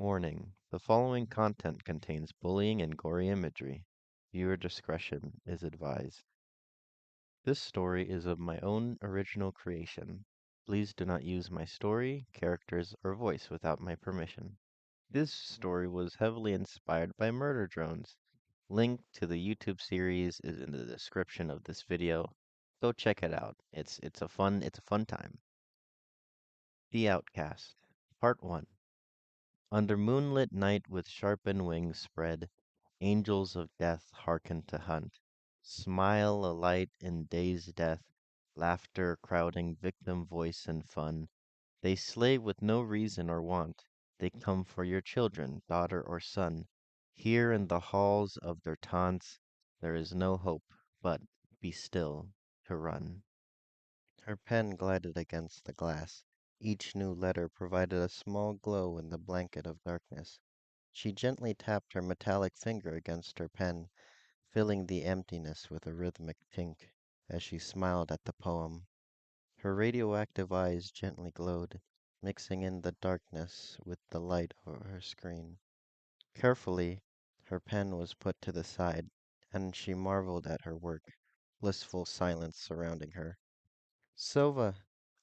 Warning: the following content contains bullying and gory imagery. Viewer discretion is advised. This story is of my own original creation. Please do not use my story, characters, or voice without my permission. This story was heavily inspired by murder drones. Link to the YouTube series is in the description of this video. Go check it out. It's a fun time. The Outcast, Part 1. Under moonlit night with sharpened wings spread, angels of death hearken to hunt. Smile alight in day's death, laughter crowding victim voice and fun. They slay with no reason or want. They come for your children, daughter or son. Here in the halls of their taunts there is no hope but be still to run. Her pen glided against the glass. Each new letter provided a small glow in the blanket of darkness. She gently tapped her metallic finger against her pen, filling the emptiness with a rhythmic tink as she smiled at the poem. Her radioactive eyes gently glowed, mixing in the darkness with the light over her screen. Carefully, her pen was put to the side, and she marveled at her work, blissful silence surrounding her. Silva,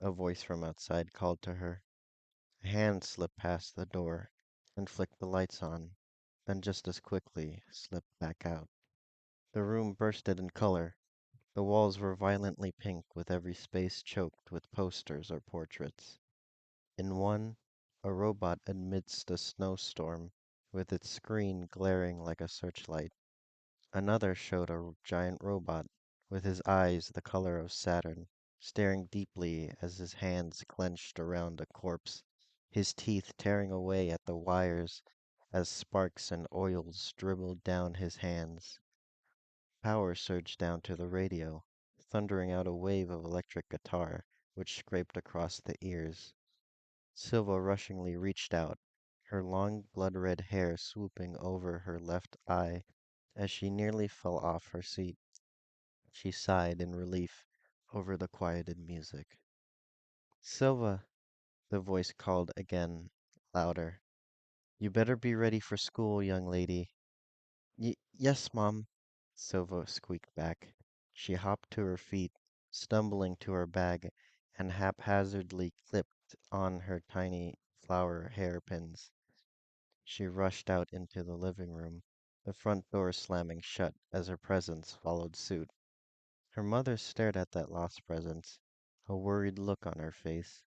a voice from outside called to her. A hand slipped past the door and flicked the lights on, then just as quickly slipped back out. The room bursted in color. The walls were violently pink, with every space choked with posters or portraits. In one, a robot amidst a snowstorm, with its screen glaring like a searchlight. Another showed a giant robot, with his eyes the color of Saturn, staring deeply as his hands clenched around a corpse, his teeth tearing away at the wires as sparks and oils dribbled down his hands. Power surged down to the radio, thundering out a wave of electric guitar, which scraped across the ears. Silva rushingly reached out, her long blood-red hair swooping over her left eye as she nearly fell off her seat. She sighed in relief over the quieted music. Silva, the voice called again, louder. You better be ready for school, young lady. Yes, Mom, Silva squeaked back. She hopped to her feet, stumbling to her bag, and haphazardly clipped on her tiny flower hairpins. She rushed out into the living room, the front door slamming shut as her presence followed suit. Her mother stared at that lost presence, a worried look on her face.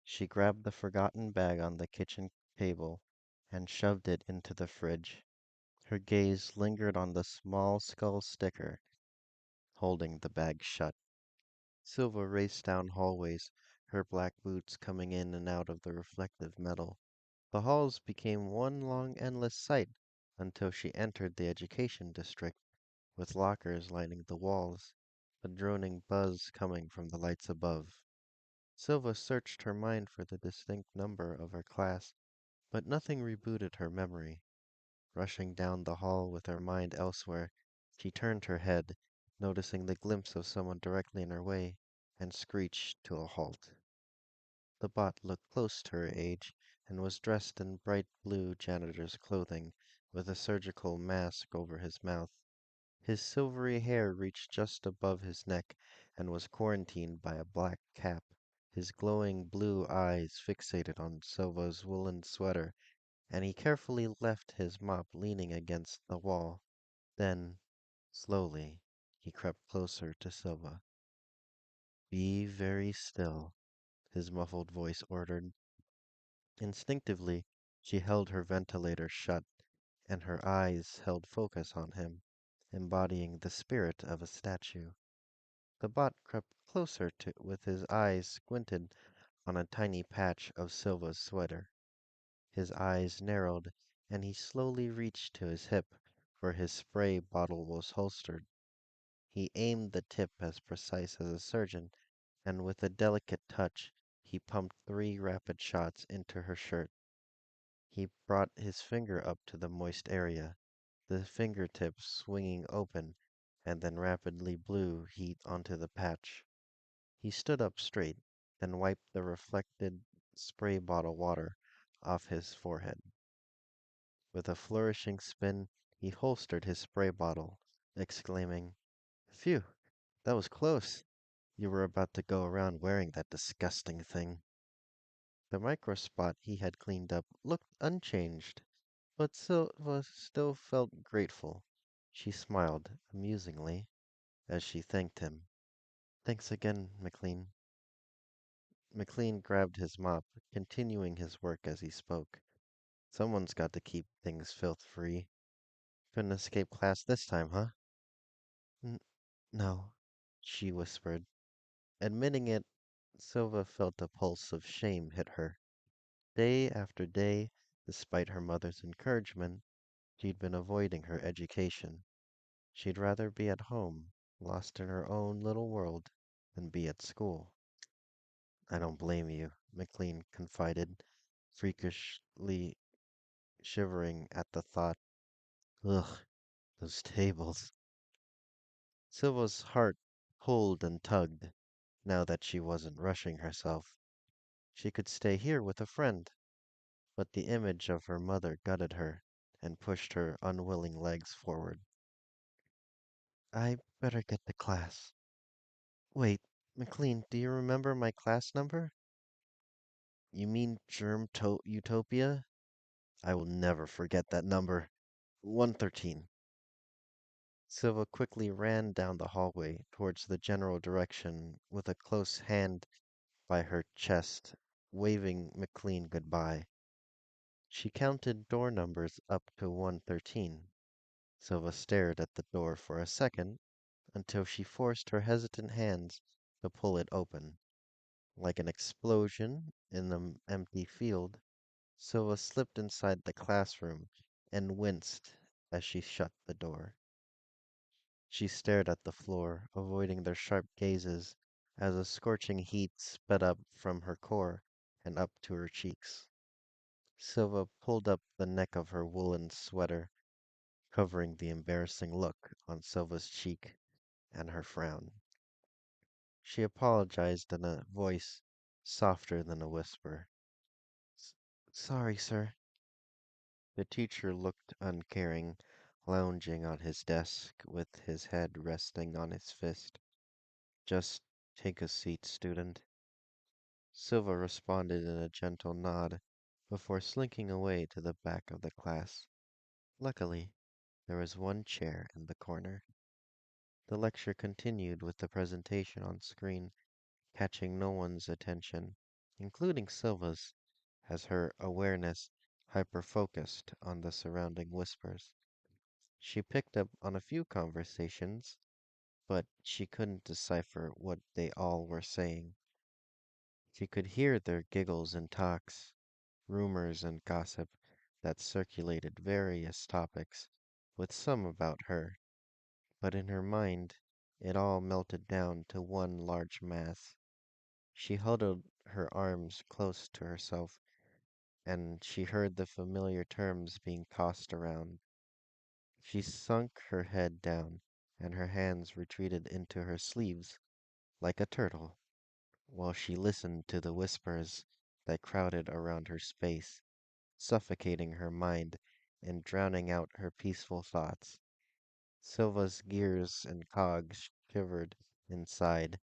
She grabbed the forgotten bag on the kitchen table and shoved it into the fridge. Her gaze lingered on the small skull sticker holding the bag shut. Silva raced down hallways, her black boots coming in and out of the reflective metal. The halls became one long endless sight until she entered the education district, with lockers lining the walls, a droning buzz coming from the lights above. Silva searched her mind for the distinct number of her class, but nothing rebooted her memory. Rushing down the hall with her mind elsewhere, she turned her head, noticing the glimpse of someone directly in her way, and screeched to a halt. The bot looked close to her age and was dressed in bright blue janitor's clothing, with a surgical mask over his mouth. His silvery hair reached just above his neck and was quarantined by a black cap. His glowing blue eyes fixated on Silva's woolen sweater, and he carefully left his mop leaning against the wall. Then, slowly, he crept closer to Silva. Be very still, his muffled voice ordered. Instinctively, she held her ventilator shut, and her eyes held focus on him, embodying the spirit of a statue. The bot crept closer to with his eyes squinted on a tiny patch of Silva's sweater. His eyes narrowed, and he slowly reached to his hip, where his spray bottle was holstered. He aimed the tip as precise as a surgeon, and with a delicate touch, he pumped 3 rapid shots into her shirt. He brought his finger up to the moist area, the fingertips swinging open, and then rapidly blew heat onto the patch. He stood up straight, then wiped the reflected spray bottle water off his forehead. With a flourishing spin, he holstered his spray bottle, exclaiming, "Phew, that was close. You were about to go around wearing that disgusting thing." The microspot he had cleaned up looked unchanged, but Silva still felt grateful. She smiled amusingly as she thanked him. "Thanks again, McLean." McLean grabbed his mop, continuing his work as he spoke. "Someone's got to keep things filth free. Couldn't escape class this time, huh?" "N- no," she whispered. Admitting it, Silva felt a pulse of shame hit her. Day after day, despite her mother's encouragement, she'd been avoiding her education. She'd rather be at home, lost in her own little world, than be at school. "I don't blame you," McLean confided, freakishly shivering at the thought. "Ugh, those tables." Silva's heart pulled and tugged, now that she wasn't rushing herself. She could stay here with a friend, but the image of her mother gutted her and pushed her unwilling legs forward. "I better get to class. Wait, McLean, do you remember my class number?" "You mean Utopia? I will never forget that number. 113." Silva quickly ran down the hallway towards the general direction with a close hand by her chest, waving McLean goodbye. She counted door numbers up to 113. Silva stared at the door for a second until she forced her hesitant hands to pull it open. Like an explosion in an empty field, Silva slipped inside the classroom and winced as she shut the door. She stared at the floor, avoiding their sharp gazes as a scorching heat sped up from her core and up to her cheeks. Silva pulled up the neck of her woolen sweater, covering the embarrassing look on Silva's cheek and her frown. She apologized in a voice softer than a whisper. "S- Sorry, sir." The teacher looked uncaring, lounging on his desk with his head resting on his fist. "Just take a seat, student." Silva responded in a gentle nod before slinking away to the back of the class. Luckily, there was one chair in the corner. The lecture continued with the presentation on screen, catching no one's attention, including Silva's, as her awareness hyper-focused on the surrounding whispers. She picked up on a few conversations, but she couldn't decipher what they all were saying. She could hear their giggles and talks, rumors and gossip that circulated various topics, with some about her, but in her mind it all melted down to one large mass. She huddled her arms close to herself, and she heard the familiar terms being tossed around. She sunk her head down, and her hands retreated into her sleeves like a turtle, while she listened to the whispers that crowded around her space, suffocating her mind and drowning out her peaceful thoughts. Silva's gears and cogs shivered inside,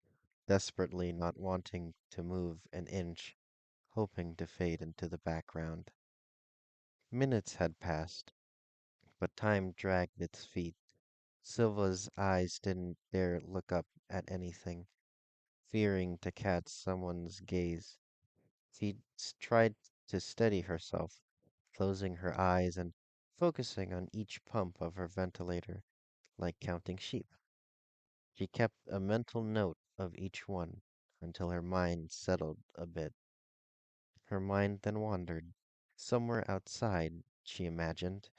desperately not wanting to move an inch, hoping to fade into the background. Minutes had passed, but time dragged its feet. Silva's eyes didn't dare look up at anything, fearing to catch someone's gaze. She tried to steady herself, closing her eyes and focusing on each pump of her ventilator, like counting sheep. She kept a mental note of each one until her mind settled a bit. Her mind then wandered. Somewhere outside, she imagined,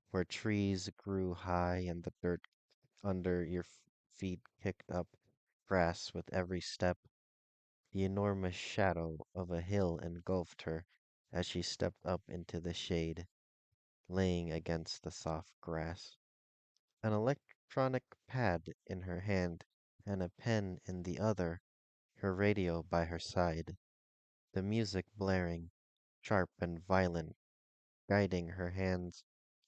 where trees grew high and the dirt under your feet kicked up grass with every step. The enormous shadow of a hill engulfed her as she stepped up into the shade, laying against the soft grass. An electronic pad in her hand and a pen in the other, her radio by her side, the music blaring, sharp and violent, guiding her hands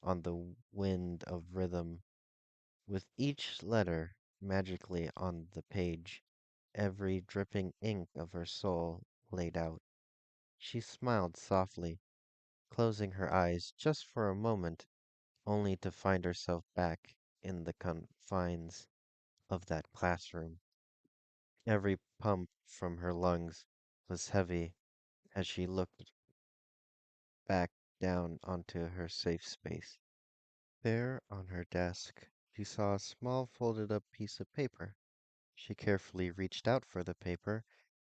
on the wind of rhythm. With each letter magically on the page, every dripping ink of her soul laid out. She smiled softly, closing her eyes just for a moment, only to find herself back in the confines of that classroom. Every pump from her lungs was heavy as she looked back down onto her safe space. There on her desk, she saw a small folded up piece of paper. She carefully reached out for the paper,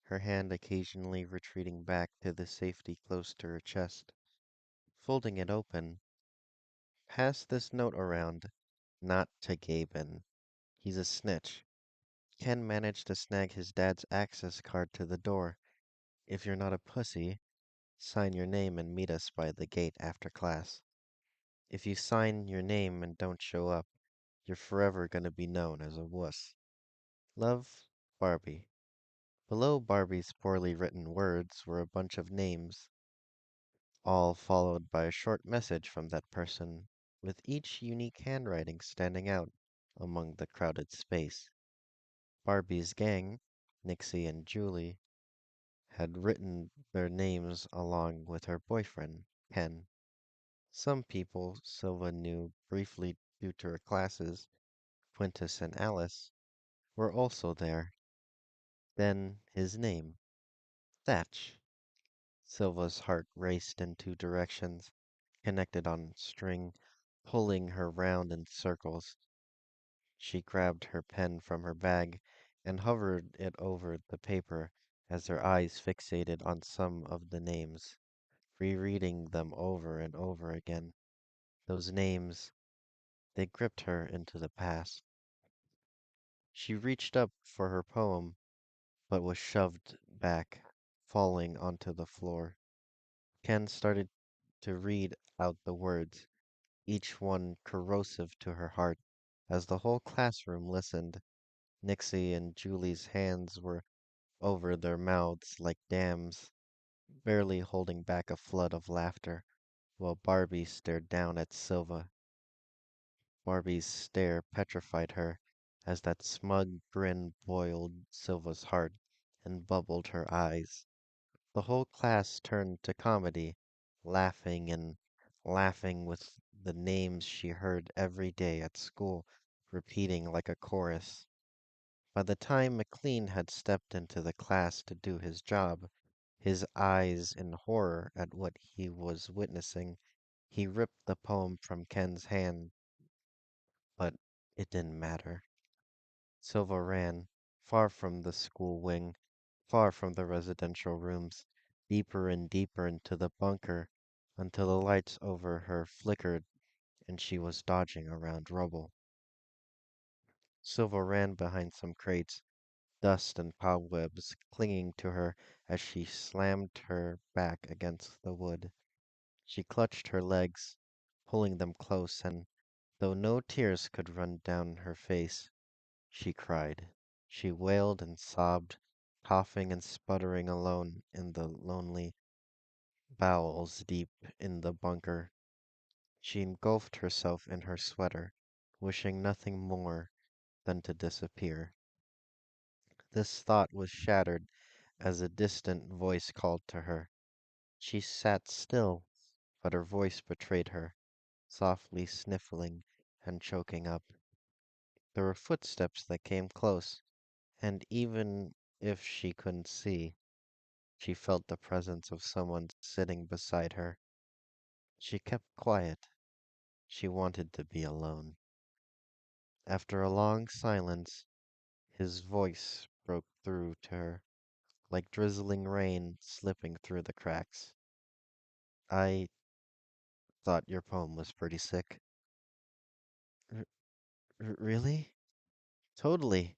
her hand occasionally retreating back to the safety close to her chest. Folding it open, pass this note around, not to Gaben. He's a snitch. Ken managed to snag his dad's access card to the door. If you're not a pussy, sign your name and meet us by the gate after class. If you sign your name and don't show up, you're forever gonna be known as a wuss. Love, Barbie. Below Barbie's poorly written words were a bunch of names, all followed by a short message from that person, with each unique handwriting standing out among the crowded space. Barbie's gang, Nixie and Julie, had written their names along with her boyfriend, Ken. Some people Silva knew briefly due to her classes, Quintus and Alice, were also there. Then his name, Thatch. Silva's heart raced in two directions, connected on string, pulling her round in circles. She grabbed her pen from her bag and hovered it over the paper as her eyes fixated on some of the names, rereading them over and over again. Those names, they gripped her into the past. She reached up for her poem, but was shoved back, falling onto the floor. Ken started to read out the words, each one corrosive to her heart, as the whole classroom listened. Nixie and Julie's hands were over their mouths like dams, barely holding back a flood of laughter, while Barbie stared down at Silva. Barbie's stare petrified her, as that smug grin boiled Silva's heart and bubbled her eyes. The whole class turned to comedy, laughing and laughing with the names she heard every day at school, repeating like a chorus. By the time McClean had stepped into the class to do his job, his eyes in horror at what he was witnessing, he ripped the poem from Ken's hand, but it didn't matter. Silva ran, far from the school wing, far from the residential rooms, deeper and deeper into the bunker, until the lights over her flickered and she was dodging around rubble. Silva ran behind some crates, dust and cobwebs clinging to her as she slammed her back against the wood. She clutched her legs, pulling them close, and though no tears could run down her face, she cried. She wailed and sobbed, coughing and sputtering alone in the lonely bowels deep in the bunker. She engulfed herself in her sweater, wishing nothing more than to disappear. This thought was shattered as a distant voice called to her. She sat still, but her voice betrayed her, softly sniffling and choking up. There were footsteps that came close, and even if she couldn't see, she felt the presence of someone sitting beside her. She kept quiet. She wanted to be alone. After a long silence, his voice broke through to her, like drizzling rain slipping through the cracks. I thought your poem was pretty sick. R- really? Totally.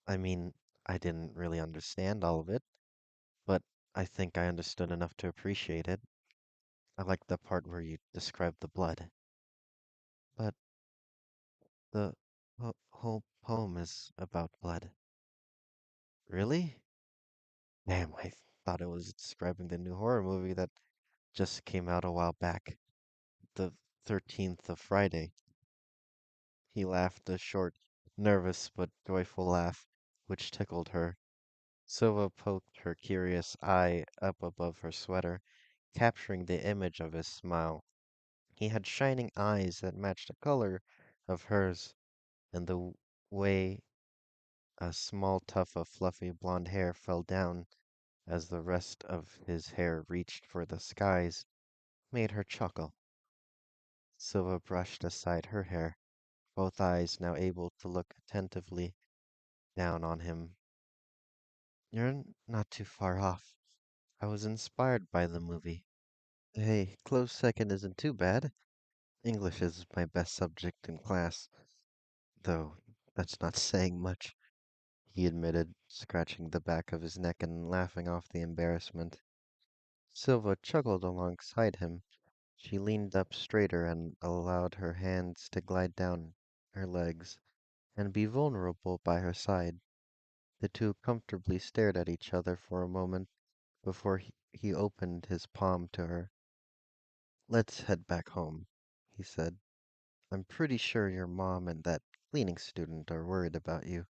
I mean, I didn't really understand all of it, but I think I understood enough to appreciate it. I liked the part where you described the blood. But the whole poem is about blood. Really? Damn, I thought it was describing the new horror movie that just came out a while back. The 13th of Friday. He laughed a short, nervous but joyful laugh, which tickled her. Silva poked her curious eye up above her sweater, capturing the image of his smile. He had shining eyes that matched the color of hers, and the way a small tuft of fluffy blonde hair fell down as the rest of his hair reached for the skies made her chuckle. Silva brushed aside her hair, both eyes now able to look attentively down on him. You're not too far off. I was inspired by the movie. Hey, close second isn't too bad. English is my best subject in class, though that's not saying much, he admitted, scratching the back of his neck and laughing off the embarrassment. Silva chuckled alongside him. She leaned up straighter and allowed her hands to glide down her legs and be vulnerable by her side. The two comfortably stared at each other for a moment before he opened his palm to her. Let's head back home, he said. I'm pretty sure your mom and that cleaning student are worried about you.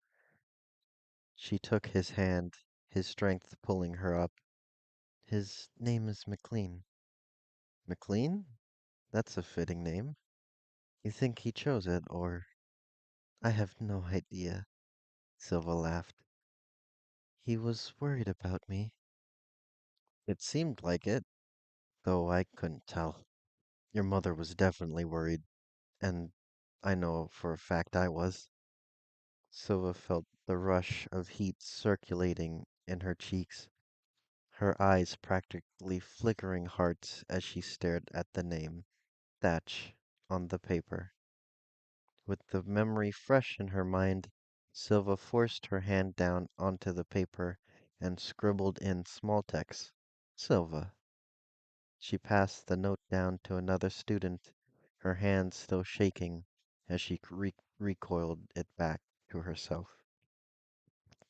She took his hand, his strength pulling her up. His name is McClean. McClean? That's a fitting name. You think he chose it, or... I have no idea, Silva laughed. He was worried about me. It seemed like it, though I couldn't tell. Your mother was definitely worried, and I know for a fact I was. Silva felt the rush of heat circulating in her cheeks, her eyes practically flickering hearts as she stared at the name, Thatch, on the paper. With the memory fresh in her mind, Silva forced her hand down onto the paper and scribbled in small text, Silva. She passed the note down to another student, her hand still shaking as she recoiled it back to herself.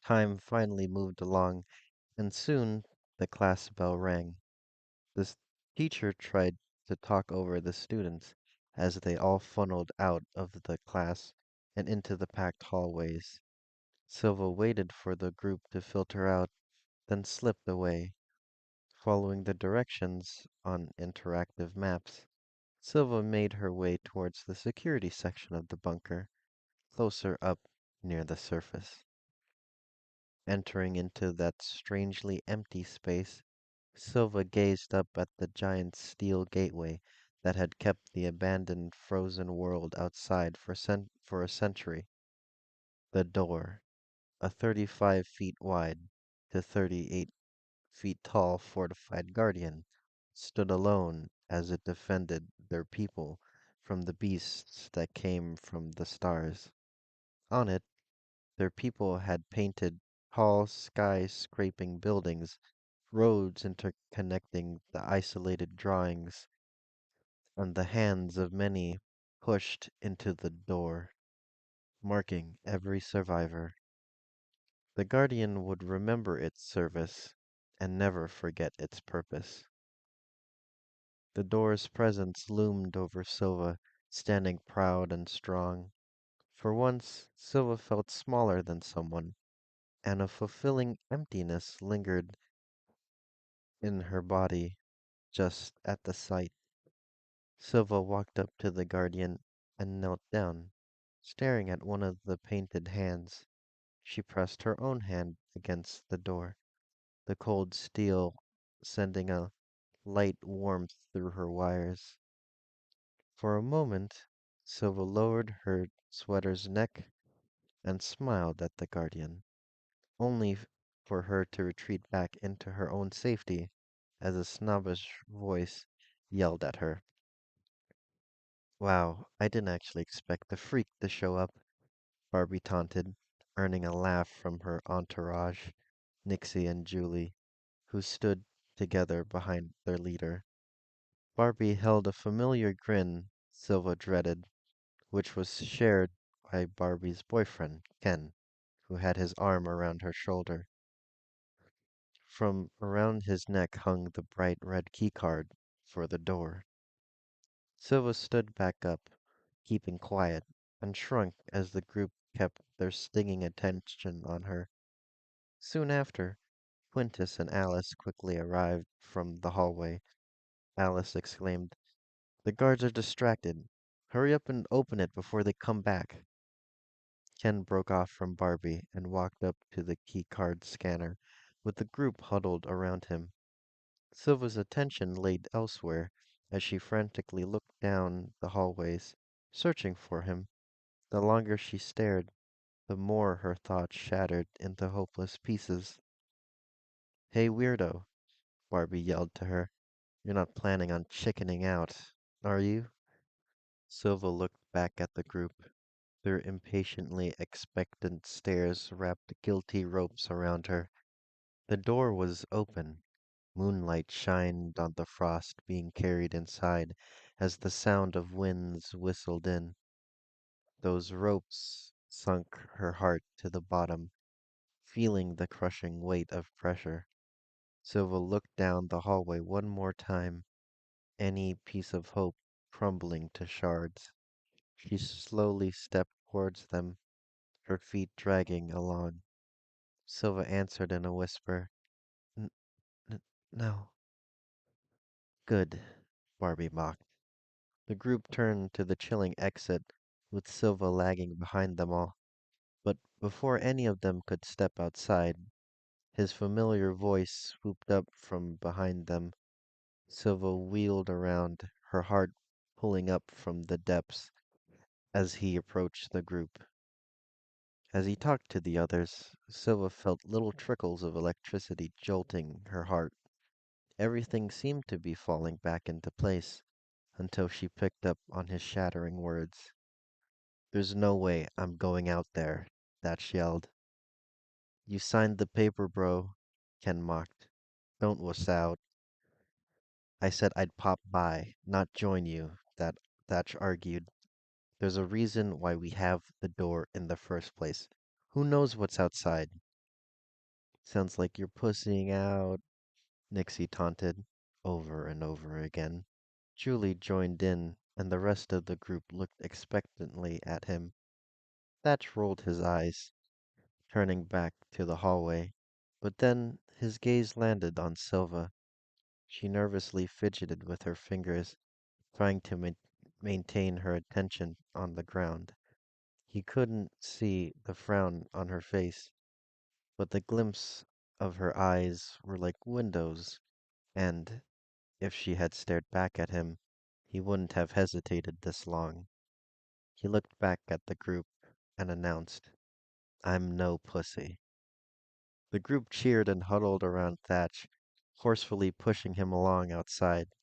Time finally moved along, and soon the class bell rang. The teacher tried to talk over the students as they all funneled out of the class and into the packed hallways. Silva waited for the group to filter out, then slipped away, following the directions on interactive maps. Silva made her way towards the security section of the bunker, closer up near the surface. Entering into that strangely empty space, Silva gazed up at the giant steel gateway that had kept the abandoned frozen world outside for a century. The door, a 35 feet wide to 38 feet tall fortified guardian, stood alone as it defended their people from the beasts that came from the stars. On it, their people had painted tall skyscraping buildings, roads interconnecting the isolated drawings, and the hands of many pushed into the door, marking every survivor. The Guardian would remember its service and never forget its purpose. The door's presence loomed over Silva, standing proud and strong. For once, Silva felt smaller than someone, and a fulfilling emptiness lingered in her body just at the sight. Silva walked up to the Guardian and knelt down, staring at one of the painted hands. She pressed her own hand against the door, the cold steel sending a light warmth through her wires. For a moment, Silva lowered her sweater's neck and smiled at the Guardian, only for her to retreat back into her own safety as a snobbish voice yelled at her. Wow, I didn't actually expect the freak to show up, Barbie taunted, earning a laugh from her entourage, Nixie and Julie, who stood together behind their leader. Barbie held a familiar grin Silva dreaded, which was shared by Barbie's boyfriend, Ken, who had his arm around her shoulder. From around his neck hung the bright red keycard for the door. Silva stood back up, keeping quiet, and shrunk as the group kept their stinging attention on her. Soon after, Quintus and Alice quickly arrived from the hallway. Alice exclaimed, "The guards are distracted. Hurry up and open it before they come back." Ken broke off from Barbie and walked up to the key card scanner, with the group huddled around him. Silva's attention lay elsewhere as she frantically looked down the hallways, searching for him. The longer she stared, the more her thoughts shattered into hopeless pieces. "Hey, weirdo," Barbie yelled to her. "You're not planning on chickening out, are you?" Silva looked back at the group. Their impatiently expectant stares wrapped guilty ropes around her. The door was open. Moonlight shined on the frost being carried inside as the sound of winds whistled in. Those ropes sunk her heart to the bottom, feeling the crushing weight of pressure. Silva looked down the hallway one more time, any piece of hope crumbling to shards. She slowly stepped towards them, her feet dragging along. Silva answered in a whisper, "N- no." "Good," Barbie mocked. The group turned to the chilling exit, with Silva lagging behind them all. But before any of them could step outside, his familiar voice swooped up from behind them. Silva wheeled around, her heart pulling up from the depths as he approached the group. As he talked to the others, Silva felt little trickles of electricity jolting her heart. Everything seemed to be falling back into place until she picked up on his shattering words. "There's no way I'm going out there," Thatch yelled. "You signed the paper, bro," Ken mocked. "Don't wuss out." "I said I'd pop by, not join you," Thatch argued. "There's a reason why we have the door in the first place. Who knows what's outside?" "Sounds like you're pussying out," Nixie taunted, over and over again. Julie joined in, and the rest of the group looked expectantly at him. Thatch rolled his eyes, turning back to the hallway, but then his gaze landed on Silva. She nervously fidgeted with her fingers, trying to maintain her attention on the ground. He couldn't see the frown on her face, but the glimpse of her eyes were like windows, and if she had stared back at him, he wouldn't have hesitated this long. He looked back at the group and announced, "I'm no pussy." The group cheered and huddled around Thatch, forcefully pushing him along outside.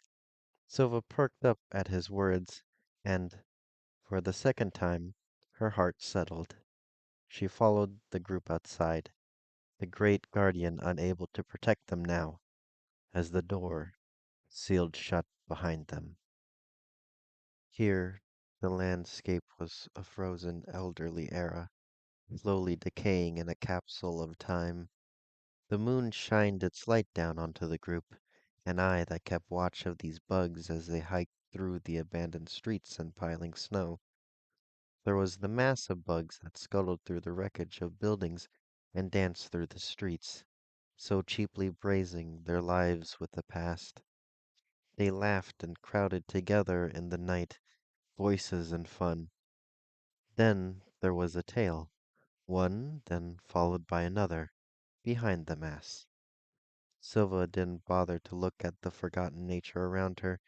Silva perked up at his words, and, for the second time, her heart settled. She followed the group outside, the great guardian unable to protect them now, as the door sealed shut behind them. Here, the landscape was a frozen elderly era, slowly decaying in a capsule of time. The moon shined its light down onto the group, an eye that kept watch of these bugs as they hiked through the abandoned streets and piling snow. There was the mass of bugs that scuttled through the wreckage of buildings and danced through the streets, so cheaply brazing their lives with the past. They laughed and crowded together in the night, voices and fun. Then there was a tail, one, then followed by another, behind the mass. Silva didn't bother to look at the forgotten nature around her,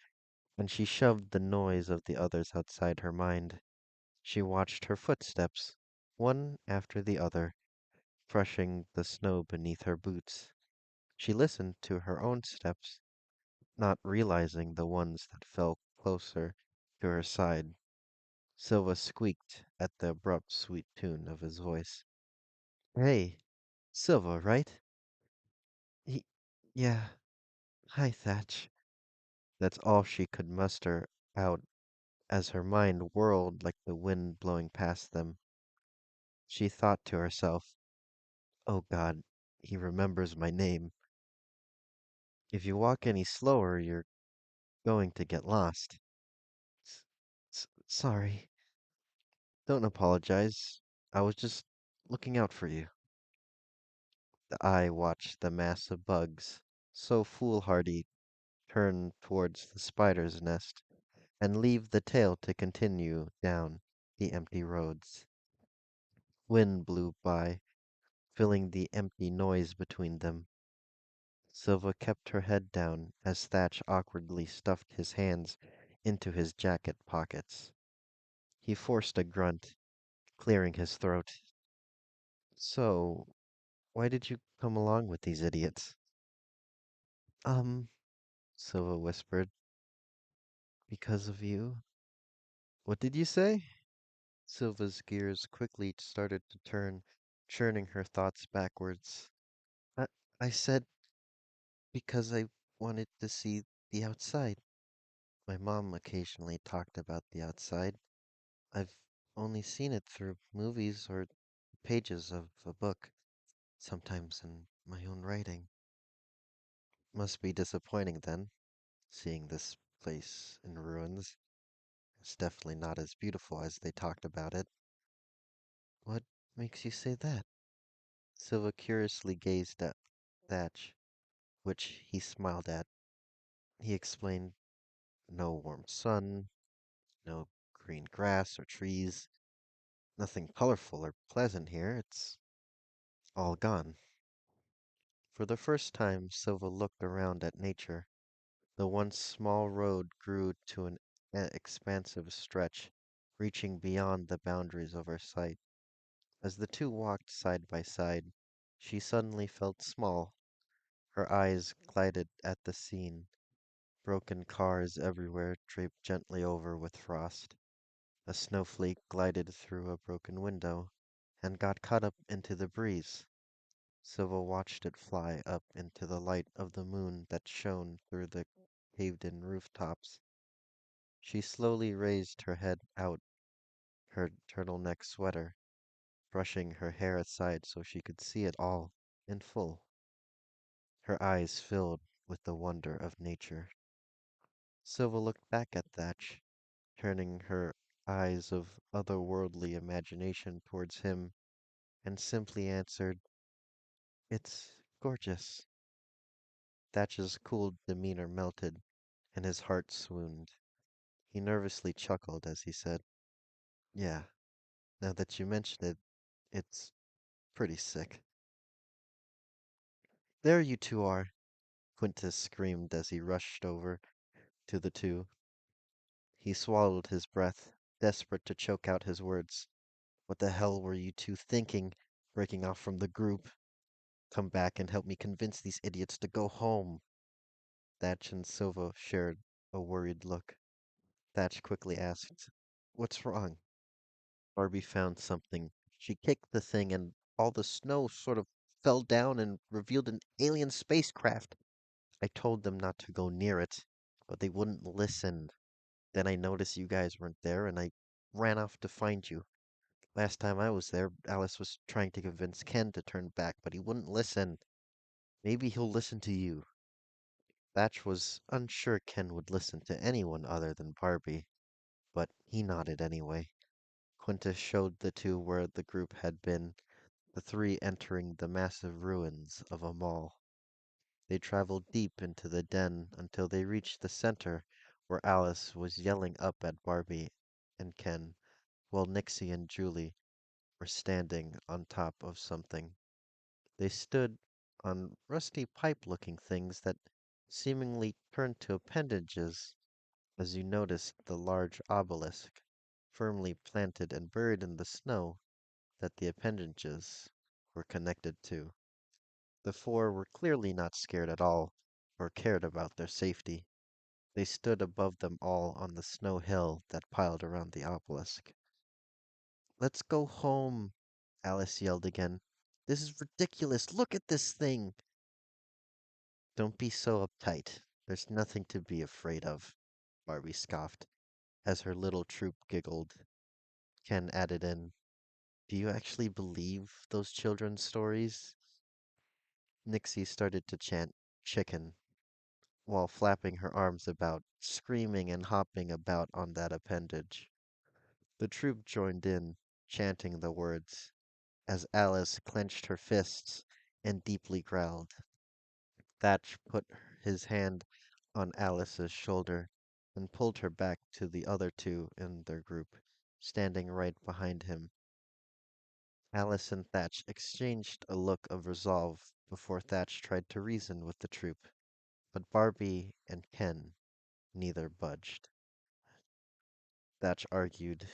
and she shoved the noise of the others outside her mind. She watched her footsteps, one after the other, crushing the snow beneath her boots. She listened to her own steps, not realizing the ones that fell closer to her side. Silva squeaked at the abrupt, sweet tune of his voice. "Hey, Silva, right?" "Y- yeah. Hi, Thatch." That's all she could muster out as her mind whirled like the wind blowing past them. She thought to herself, "Oh God, he remembers my name. If you walk any slower, you're going to get lost." Sorry. Don't apologize. I was just looking out for you. The eye watched the mass of bugs, so foolhardy, turn towards the spider's nest and leave the tail to continue down the empty roads. Wind blew by, filling the empty noise between them. Silva kept her head down as Thatch awkwardly stuffed his hands into his jacket pockets. He forced a grunt, clearing his throat. So, why did you come along with these idiots? Um, Silva whispered, because of you. What did you say? Silva's gears quickly started to turn, churning her thoughts backwards. I, I said because I wanted to see the outside. My mom occasionally talked about the outside. I've only seen it through movies or pages of a book, sometimes in my own writing. Must be disappointing then, seeing this place in ruins. It's definitely not as beautiful as they talked about it. What makes you say that? Silva curiously gazed at Thatch, which he smiled at. He explained, no warm sun, no green grass or trees, nothing colorful or pleasant here. It's all gone. For the first time, Silva looked around at nature. The once small road grew to an expansive stretch, reaching beyond the boundaries of her sight. As the two walked side by side, she suddenly felt small. Her eyes glided at the scene, broken cars everywhere draped gently over with frost. A snowflake glided through a broken window and got caught up into the breeze. Silva watched it fly up into the light of the moon that shone through the caved-in rooftops. She slowly raised her head out her turtleneck sweater, brushing her hair aside so she could see it all in full. Her eyes filled with the wonder of nature. Silva looked back at Thatch, turning her eyes of otherworldly imagination towards him, and simply answered, it's gorgeous. Thatch's cool demeanor melted, and his heart swooned. He nervously chuckled as he said, yeah, now that you mention it, it's pretty sick. There you two are, Quintus screamed as he rushed over to the two. He swallowed his breath, desperate to choke out his words. What the hell were you two thinking, breaking off from the group? Come back and help me convince these idiots to go home. Thatch and Silva shared a worried look. Thatch quickly asked, what's wrong? Barbie found something. She kicked the thing and all the snow sort of fell down and revealed an alien spacecraft. I told them not to go near it, but they wouldn't listen. Then I noticed you guys weren't there and I ran off to find you. Last time I was there, Alice was trying to convince Ken to turn back, but he wouldn't listen. Maybe he'll listen to you. Thatch was unsure Ken would listen to anyone other than Barbie, but he nodded anyway. Quintus showed the two where the group had been, the three entering the massive ruins of a mall. They traveled deep into the den until they reached the center, where Alice was yelling up at Barbie and Ken, while Nixie and Julie were standing on top of something. They stood on rusty pipe-looking things that seemingly turned to appendages as you noticed the large obelisk, firmly planted and buried in the snow, that the appendages were connected to. The four were clearly not scared at all, or cared about their safety. They stood above them all on the snow hill that piled around the obelisk. Let's go home, Alice yelled again. This is ridiculous. Look at this thing. Don't be so uptight. There's nothing to be afraid of, Barbie scoffed, as her little troop giggled. Ken added in, do you actually believe those children's stories? Nixie started to chant chicken while flapping her arms about, screaming and hopping about on that appendage. The troop joined in, chanting the words, as Alice clenched her fists and deeply growled. Thatch put his hand on Alice's shoulder and pulled her back to the other two in their group, standing right behind him. Alice and Thatch exchanged a look of resolve before Thatch tried to reason with the troop, but Barbie and Ken neither budged. Thatch argued,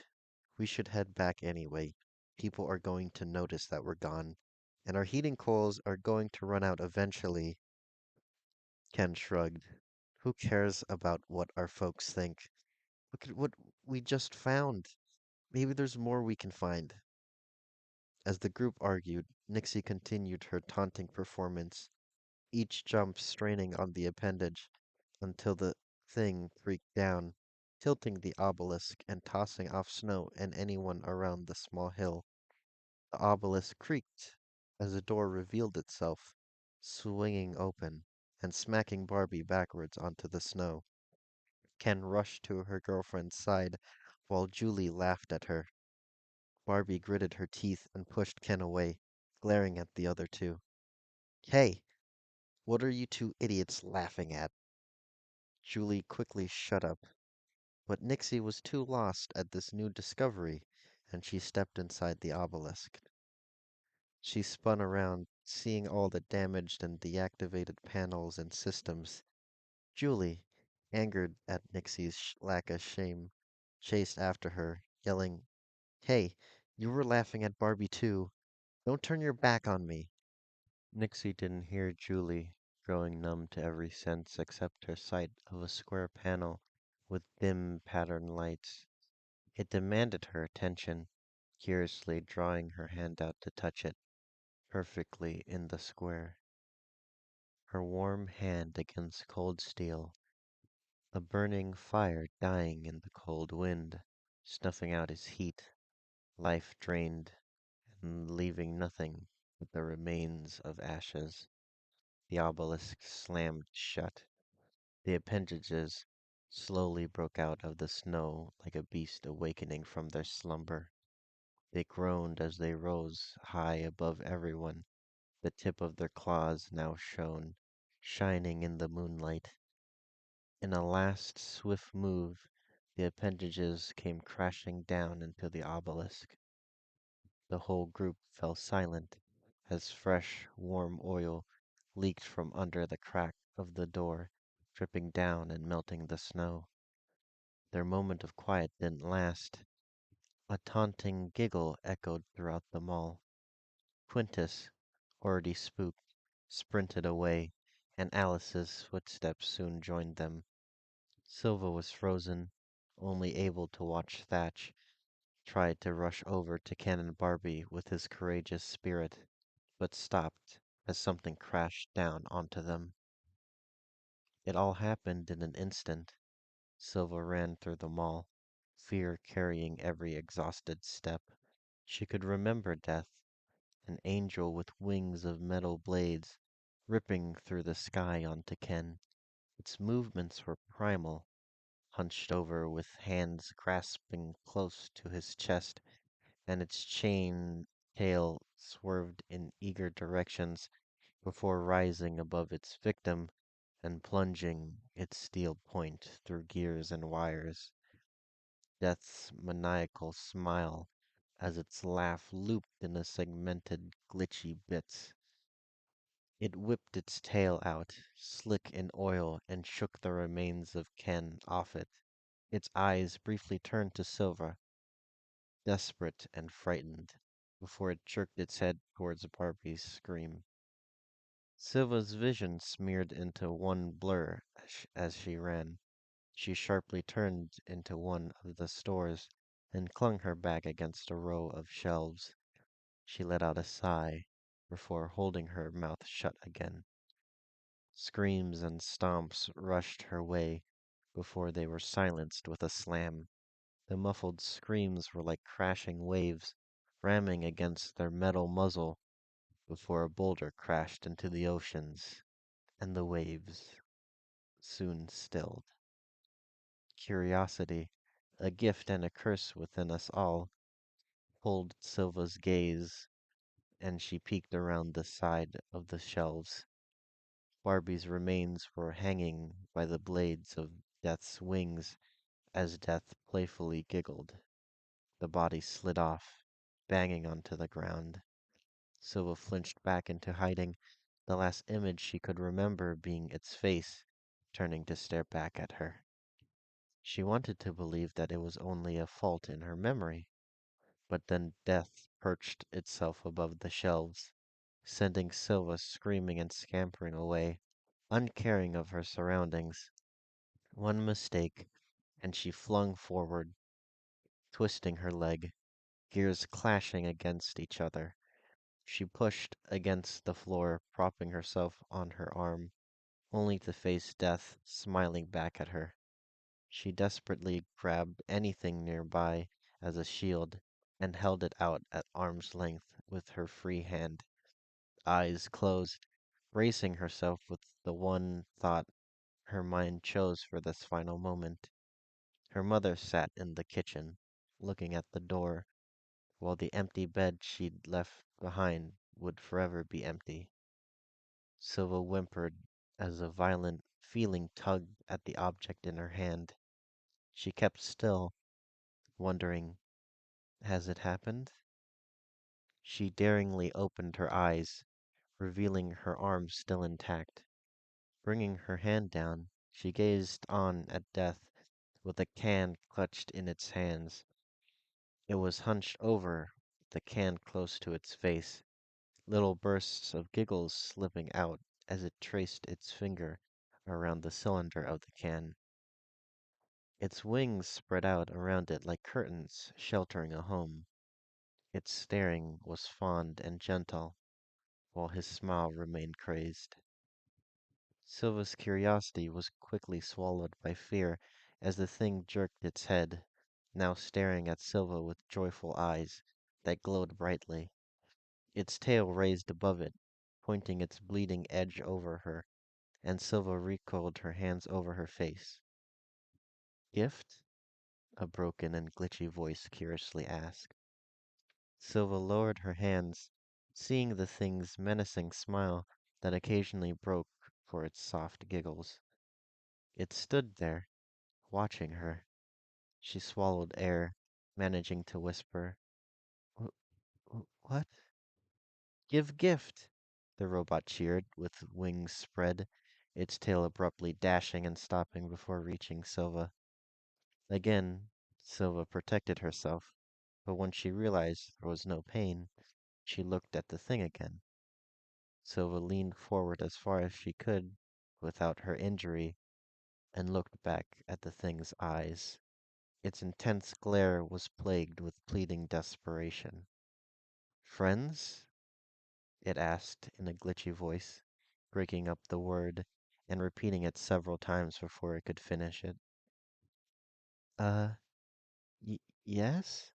"We should head back anyway. People are going to notice that we're gone, and our heating coals are going to run out eventually." Ken shrugged. "Who cares about what our folks think? Look at what we just found. Maybe there's more we can find." As the group argued, Nixie continued her taunting performance, each jump straining on the appendage until the thing creaked down, tilting the obelisk and tossing off snow and anyone around the small hill. The obelisk creaked as a door revealed itself, swinging open and smacking Barbie backwards onto the snow. Ken rushed to her girlfriend's side while Julie laughed at her. Barbie gritted her teeth and pushed Ken away, glaring at the other two. "Hey, what are you two idiots laughing at?" Julie quickly shut up, but Nixie was too lost at this new discovery, and she stepped inside the obelisk. She spun around, seeing all the damaged and deactivated panels and systems. Julie, angered at Nixie's lack of shame, chased after her, yelling, "Hey, you were laughing at Barbie too. Don't turn your back on me." Nixie didn't hear Julie, growing numb to every sense except her sight of a square panel with dim pattern lights. It demanded her attention, curiously drawing her hand out to touch it, perfectly in the square. Her warm hand against cold steel, a burning fire dying in the cold wind, snuffing out his heat, life drained, and leaving nothing but the remains of ashes. The obelisk slammed shut. The appendages slowly broke out of the snow like a beast awakening from their slumber. They groaned as they rose high above everyone. The tip of their claws now shone, shining in the moonlight. In a last swift move, the appendages came crashing down into the obelisk. The whole group fell silent as fresh, warm oil leaked from under the crack of the door, dripping down and melting the snow. Their moment of quiet didn't last. A taunting giggle echoed throughout the mall. Quintus, already spooked, sprinted away, and Alice's footsteps soon joined them. Silva was frozen, only able to watch Thatch try to rush over to Canon Barbie with his courageous spirit, but stopped as something crashed down onto them. It all happened in an instant. Silva ran through the mall, fear carrying every exhausted step. She could remember death, an angel with wings of metal blades, ripping through the sky onto Ken. Its movements were primal, hunched over with hands grasping close to his chest, and its chain tail swerved in eager directions before rising above its victim and plunging its steel point through gears and wires. Death's maniacal smile as its laugh looped in a segmented, glitchy bits. It whipped its tail out, slick in oil, and shook the remains of Ken off it. Its eyes briefly turned to Silva, desperate and frightened, before it jerked its head towards Barbie's scream. Silva's vision smeared into one blur as she ran. She sharply turned into one of the stores and clung her back against a row of shelves. She let out a sigh before holding her mouth shut again. Screams and stomps rushed her way before they were silenced with a slam. The muffled screams were like crashing waves, ramming against their metal muzzle before a boulder crashed into the oceans, and the waves soon stilled. Curiosity, a gift and a curse within us all, pulled Silva's gaze, and she peeked around the side of the shelves. Barbie's remains were hanging by the blades of Death's wings as Death playfully giggled. The body slid off, banging onto the ground. Silva flinched back into hiding, the last image she could remember being its face, turning to stare back at her. She wanted to believe that it was only a fault in her memory, but then Death perched itself above the shelves, sending Silva screaming and scampering away, uncaring of her surroundings. One mistake, and she flung forward, twisting her leg, gears clashing against each other. She pushed against the floor, propping herself on her arm, only to face Death smiling back at her. She desperately grabbed anything nearby as a shield and held it out at arm's length with her free hand, eyes closed, bracing herself with the one thought her mind chose for this final moment. Her mother sat in the kitchen, looking at the door, while the empty bed she'd left behind would forever be empty. Silva whimpered as a violent feeling tugged at the object in her hand. She kept still, wondering, has it happened? She daringly opened her eyes, revealing her arm still intact. Bringing her hand down, she gazed on at Death with a can clutched in its hands. It was hunched over, the can close to its face, little bursts of giggles slipping out as it traced its finger around the cylinder of the can. Its wings spread out around it like curtains sheltering a home. Its staring was fond and gentle, while his smile remained crazed. Silva's curiosity was quickly swallowed by fear as the thing jerked its head, now staring at Silva with joyful eyes that glowed brightly. Its tail raised above it, pointing its bleeding edge over her, and Silva recoiled her hands over her face. Gift? A broken and glitchy voice curiously asked. Silva lowered her hands, seeing the thing's menacing smile that occasionally broke for its soft giggles. It stood there, watching her. She swallowed air, managing to whisper, What? Give gift! The robot cheered, with wings spread, its tail abruptly dashing and stopping before reaching Silva. Again, Silva protected herself, but when she realized there was no pain, she looked at the thing again. Silva leaned forward as far as she could without her injury and looked back at the thing's eyes. Its intense glare was plagued with pleading desperation. Friends? It asked in a glitchy voice, breaking up the word and repeating it several times before it could finish it. Uh, yes?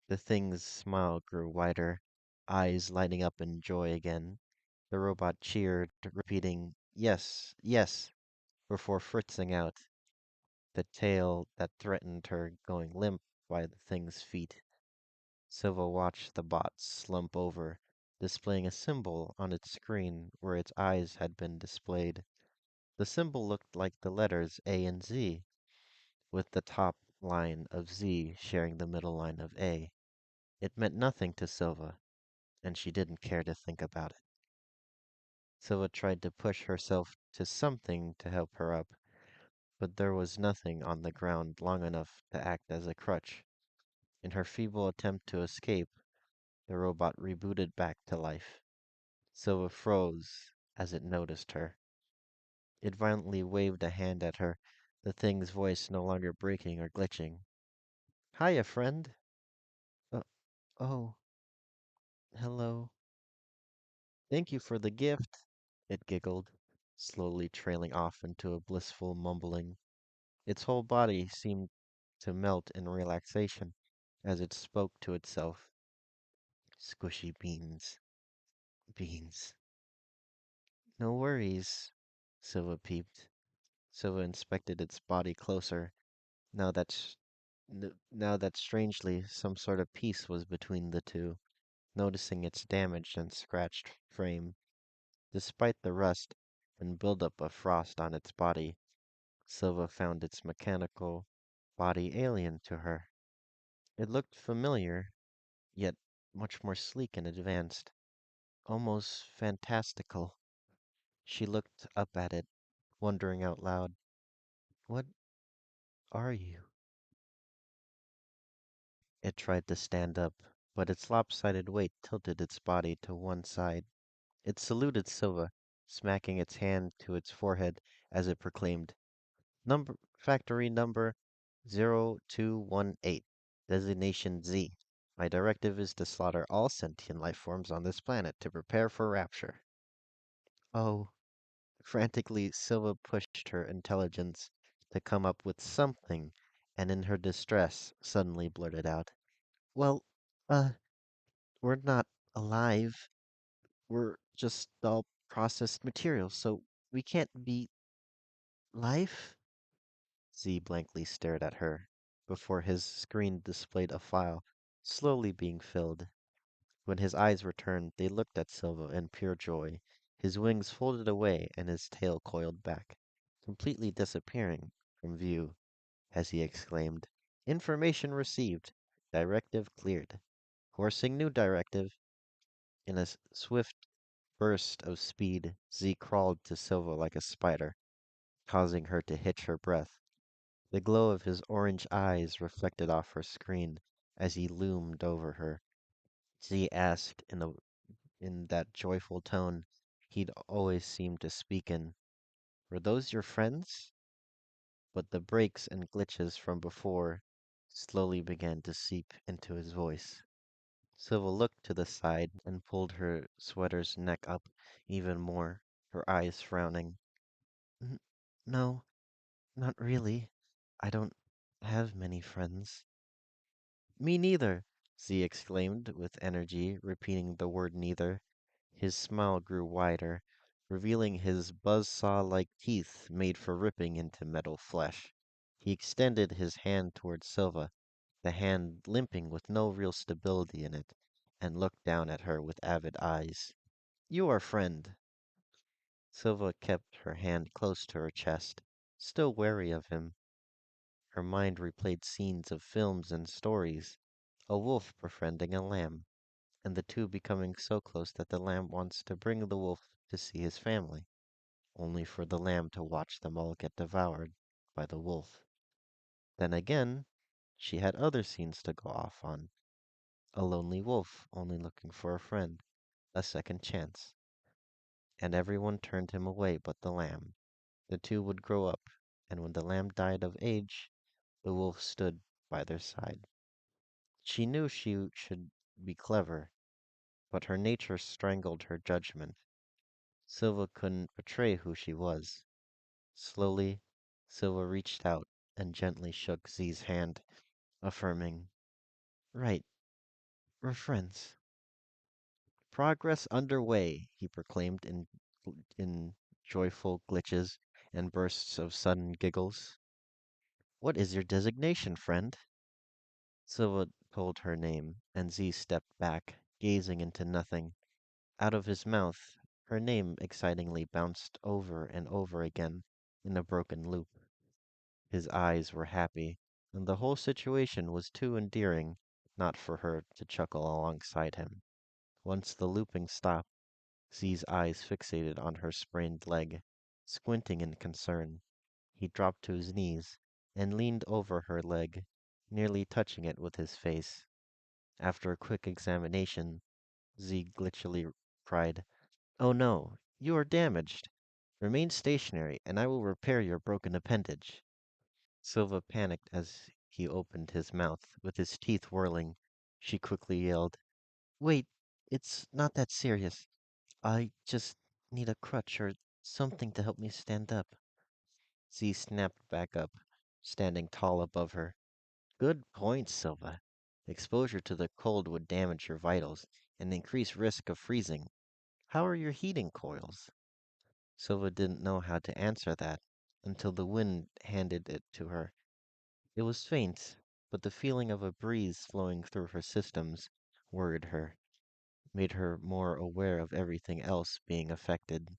The thing's smile grew wider, eyes lighting up in joy again. The robot cheered, repeating, Yes, yes, before fritzing out, the tail that threatened her going limp by the thing's feet. Silva watched the bot slump over, displaying a symbol on its screen where its eyes had been displayed. The symbol looked like the letters A and Z, with the top line of Z sharing the middle line of A. It meant nothing to Silva, and she didn't care to think about it. Silva tried to push herself to something to help her up, but there was nothing on the ground long enough to act as a crutch. In her feeble attempt to escape, the robot rebooted back to life. Silva froze as it noticed her. It violently waved a hand at her, the thing's voice no longer breaking or glitching. Hiya, friend. Uh, oh, hello. Thank you for the gift, it giggled, slowly trailing off into a blissful mumbling. Its whole body seemed to melt in relaxation as it spoke to itself. Squishy beans. Beans. No worries, Silva peeped. Silva inspected its body closer, now that now that strangely some sort of peace was between the two, noticing its damaged and scratched frame. Despite the rust and buildup of frost on its body, Silva found its mechanical body alien to her. It looked familiar, yet much more sleek and advanced, almost fantastical. She looked up at it, wondering out loud, "What are you?" It tried to stand up, but its lopsided weight tilted its body to one side. It saluted Silva, smacking its hand to its forehead as it proclaimed, Factory number 0218, designation Z. My directive is to slaughter all sentient life forms on this planet to prepare for rapture." Oh, frantically, Silva pushed her intelligence to come up with something, and in her distress, suddenly blurted out, "Well, uh, we're not alive. We're just all processed material, so we can't be life?" Z blankly stared at her, before his screen displayed a file slowly being filled. When his eyes returned, they looked at Silva in pure joy. His wings folded away and his tail coiled back, completely disappearing from view, as he exclaimed, "Information received. Directive cleared." Forcing new directive, in a swift burst of speed, Z crawled to Silva like a spider, causing her to hitch her breath. The glow of his orange eyes reflected off her screen as he loomed over her. Z asked in that joyful tone he'd always seemed to speak in, "Were those your friends?" But the breaks and glitches from before slowly began to seep into his voice. Silva looked to the side and pulled her sweater's neck up even more, her eyes frowning. "N- No, not really. I don't have many friends." "Me neither!" Z exclaimed with energy, repeating the word neither. His smile grew wider, revealing his buzzsaw-like teeth made for ripping into metal flesh. He extended his hand toward Silva, the hand limping with no real stability in it, and looked down at her with avid eyes. "You are friend." Silva kept her hand close to her chest, still wary of him. Her mind replayed scenes of films and stories, a wolf befriending a lamb, and the two becoming so close that the lamb wants to bring the wolf to see his family, only for the lamb to watch them all get devoured by the wolf. Then again, she had other scenes to go off on. A lonely wolf only looking for a friend, a second chance. And everyone turned him away but the lamb. The two would grow up, and when the lamb died of age, the wolf stood by their side. She knew she should be clever, but her nature strangled her judgment. Silva couldn't betray who she was. Slowly, Silva reached out and gently shook Z's hand, affirming, "Right, we're friends." "Progress underway," he proclaimed in joyful glitches and bursts of sudden giggles. "What is your designation, friend?" Silva told her name, and Z stepped back, gazing into nothing. Out of his mouth, her name excitingly bounced over and over again in a broken loop. His eyes were happy, and the whole situation was too endearing not for her to chuckle alongside him. Once the looping stopped, Z's eyes fixated on her sprained leg. Squinting in concern, he dropped to his knees and leaned over her leg, nearly touching it with his face. After a quick examination, Z glitchily cried, "Oh no, you are damaged. Remain stationary, and I will repair your broken appendage." Silva panicked as he opened his mouth, with his teeth whirling. She quickly yelled, "Wait, it's not that serious. I just need a crutch or something to help me stand up." Z snapped back up, standing tall above her. "Good point, Silva. Exposure to the cold would damage your vitals and increase risk of freezing. How are your heating coils?" Silva didn't know how to answer that until the wind handed it to her. It was faint, but the feeling of a breeze flowing through her systems worried her, made her more aware of everything else being affected.